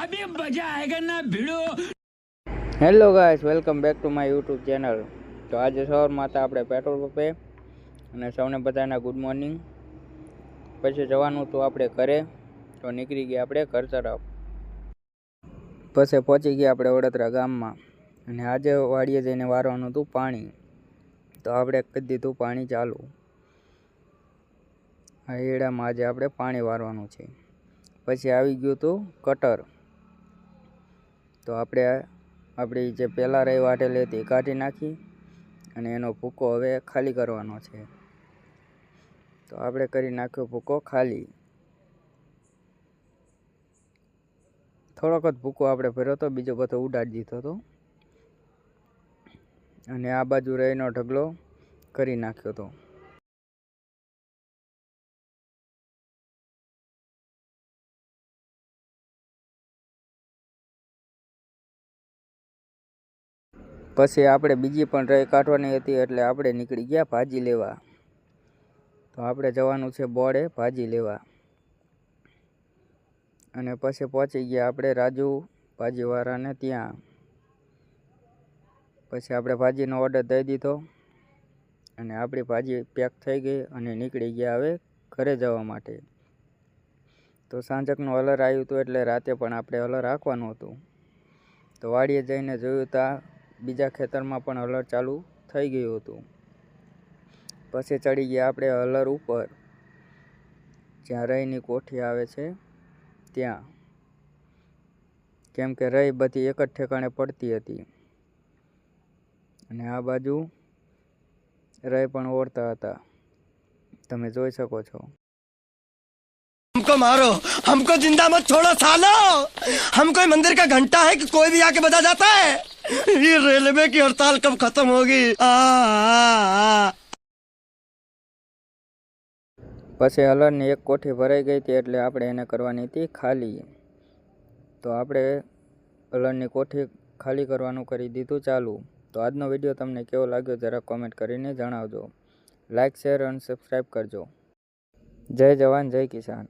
अभी मजा आएगा ना भिड़ो। Hello guys, welcome back to my YouTube channel. તો આજે સવારમાં હતા આપણે પેટ્રોલ પંપે અને સૌને બધાના ગુડ મોર્નિંગ. પછી જવાનું હતું આપણે ઘરે, તો નીકળી ગયા આપણે ઘર તરફ. પછી પહોંચી ગયા આપણે વડોદરા ગામમાં અને આજે વાડીએ જઈને વારવાનું હતું પાણી. તો આપણે કરી દીધું પાણી ચાલુ. આ એડામાં આજે આપણે પાણી વારવાનું છે. પછી આવી ગયું હતું કટર. તો આપણી જે પહેલાં રહી વાટેલી હતી કાઢી નાખી અને એનો ભૂકો હવે ખાલી કરવાનો છે. તો આપણે કરી નાખ્યો ભૂકો ખાલી. થોડોક જ ભૂકો આપણે ભર્યો હતો, બીજો બધો ઉડાડી દીધો હતો. અને આ બાજુ રહીનો ઢગલો કરી નાખ્યો હતો. પછી આપણે બીજી પણ રહી કાઢવાની હતી એટલે આપણે નીકળી ગયા ભાજી લેવા. તો આપણે જવાનું છે બોર્ડે ભાજી લેવા. અને પછી પહોંચી ગયા આપણે રાજુ ભાજીવાળાને ત્યાં. પછી આપણે ભાજીનો ઓર્ડર દઈ દીધો અને આપણી ભાજી પેક થઈ ગઈ અને નીકળી ગયા હવે ઘરે જવા માટે. તો સાંજકનું હલર આવ્યું હતું એટલે રાતે પણ આપણે હલર રાખવાનું હતું. તો વાડીએ જઈને જોયું ત્યાં બીજા ખેતરમાં પણ હલર ચાલુ થઈ ગયું હતું. પછી ચડી ગયા આપણે હલર ઉપર, જ્યાં રહીની કોઠી આવે છે ત્યાં. કેમ કે રહી બધી એક જ ઠેકાણે પડતી હતી અને આ બાજુ રહી પણ ઓરતા હતા, તમે જોઈ શકો છો. हमको मारो, हमको जिंदा मत छोड़ो सालो. हम कोई मंदिर का घंटा है कि कोई भी आके बजा जाता है. ये रेलवे की हड़ताल कब खत्म होगी? પછી હલરની એક કોઠી ભરાઈ ગઈ હતી એટલે આપણે એને કરવાની હતી ખાલી. તો આપણે હલરની કોઠી ખાલી કરવાનું કરી દીધું ચાલુ. તો આજનો વિડીયો તમને કેવો લાગ્યો જરા કોમેન્ટ કરીને જણાવજો. લાઇક, શેર અને સબસ્ક્રાઈબ કરજો. જય જવાન, જય કિસાન.